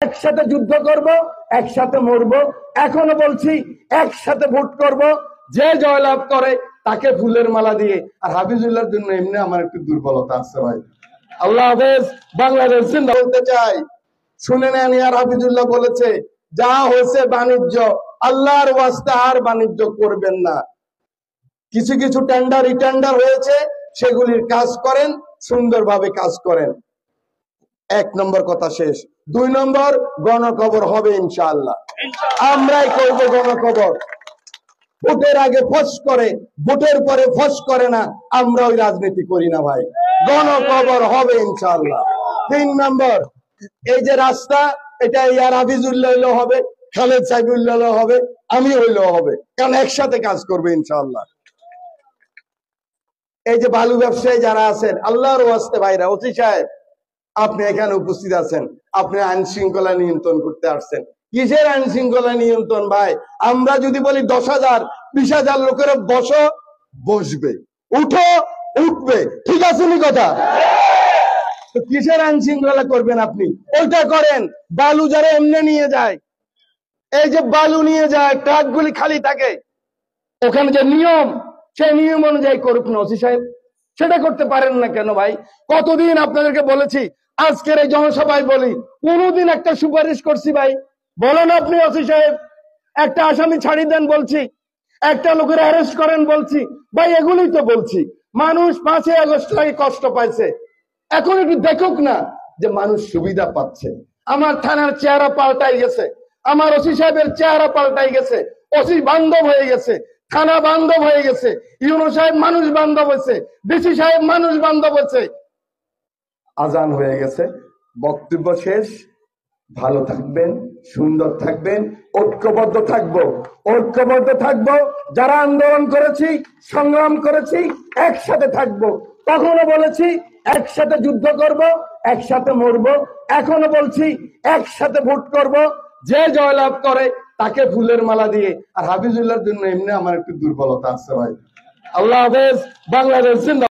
একসাথে যুদ্ধ করব, একসাথে মরবো। এখনো বলছি একসাথে ভোট করব, যে জয়লাভ করে তাকে ফুলের মালা দিয়ে। আর হাফিজুল্লাহর জন্য এমনি আমার একটু দুর্বলতা আছে ভাই। আল্লাহ হাফেজ, বাংলাদেশ জিন্দাবাদ। বলতে চাই, শুনে নেন, আর হাফিজুল্লাহ বলেছে যা হয়েছে বাণিজ্য, আল্লাহর ওয়াস্তে আর বাণিজ্য করবেন না। কিছু কিছু টেন্ডার হয়েছে, সেগুলির কাজ করেন, সুন্দরভাবে কাজ করেন। 1 নম্বর কথা শেষ। 2 নম্বর, গণকবর হবে ইনশাআল্লাহ। আমরাই করবো গণকবর। ভোটের আগে ফস করে, ভোটের পরে ফস করে না, আমরা ওই রাজনীতি করি না ভাই। গণকবর হবে ইনশাআল্লাহ। 3 নম্বর, এই যে রাস্তা, এটা ইয়ার হাফিজুল্লাহ হইলেও হবে, খালেদ সাইফুল্লাহ হবে, আমি হইলেও হবে, কারণ একসাথে কাজ করবে ইনশাআল্লাহ। এই যে বালু ব্যবসায়ী যারা আছেন, আল্লাহর ওয়াস্তে ভাইরা, ওসি সাহেব আপনি এখানে উপস্থিত আছেন, আপনি আইন শৃঙ্খলা নিয়ন্ত্রণ করতে আসছেন। কিসের আইন শৃঙ্খলা নিয়ন্ত্রণ ভাই? আমরা যদি বলি 10,000 20,000 লোকের বসো, বসবে, উঠো, উঠবে, ঠিক আছে নি কথা? তো কিসের আইন শৃঙ্খলা করবেন আপনি? ওইটা করেন। বালু যারা এমনি নিয়ে যায়, এই যে বালু নিয়ে যায়, ট্রাকগুলি খালি থাকে, ওখানে যে নিয়ম, সেই নিয়ম অনুযায়ী করুক না ওসি সাহেব। সেটা করতে পারেন না কেন ভাই? কতদিন আপনাদেরকে বলেছি, আজকের এই জনসভায় বলি, কোনদিন একটা সুপারিশ করছি ভাই? বলেন আপনি ওসি সাহেব, একটা আসামি ছাড়িয়ে দেন বলছি, একটা লোকের অ্যারেস্ট করেন বলছি ভাই, এগুলি তো বলছি। মানুষ 5ই আগস্ট আগে কষ্ট পাইছে, এখন একটু দেখুক না যে মানুষ সুবিধা পাচ্ছে। আমার থানার চেহারা পাল্টাই গেছে, আমার ওসি সাহেবের চেহারা পাল্টাই গেছে, ওসি বান্ধব হয়ে গেছে, থানা বান্ধব হয়ে গেছে, ইউনো সাহেব মানুষ বান্ধব হয়েছে, ডিসি সাহেব মানুষ বান্ধব হয়েছে। আজান হয়ে গেছে, বক্তব্য শেষ। ভালো থাকবেন, সুন্দর থাকবেন, ঐক্যবদ্ধ থাকবো, ঐক্যবদ্ধ থাকবো। যারা আন্দোলন করেছি, সংগ্রাম করেছি, একসাথে থাকবো। তখনও বলেছি একসাথে যুদ্ধ করব, একসাথে মরবো। এখনো বলছি একসাথে ভোট করব, যে জয়লাভ করে তাকে ফুলের মালা দিয়ে। আর হাফিজুল্লাহর জন্য এমনি আমার একটু দুর্বলতা আছে ভাই। আল্লাহ হাফেজ, বাংলাদেশ জিন্দাবাদ।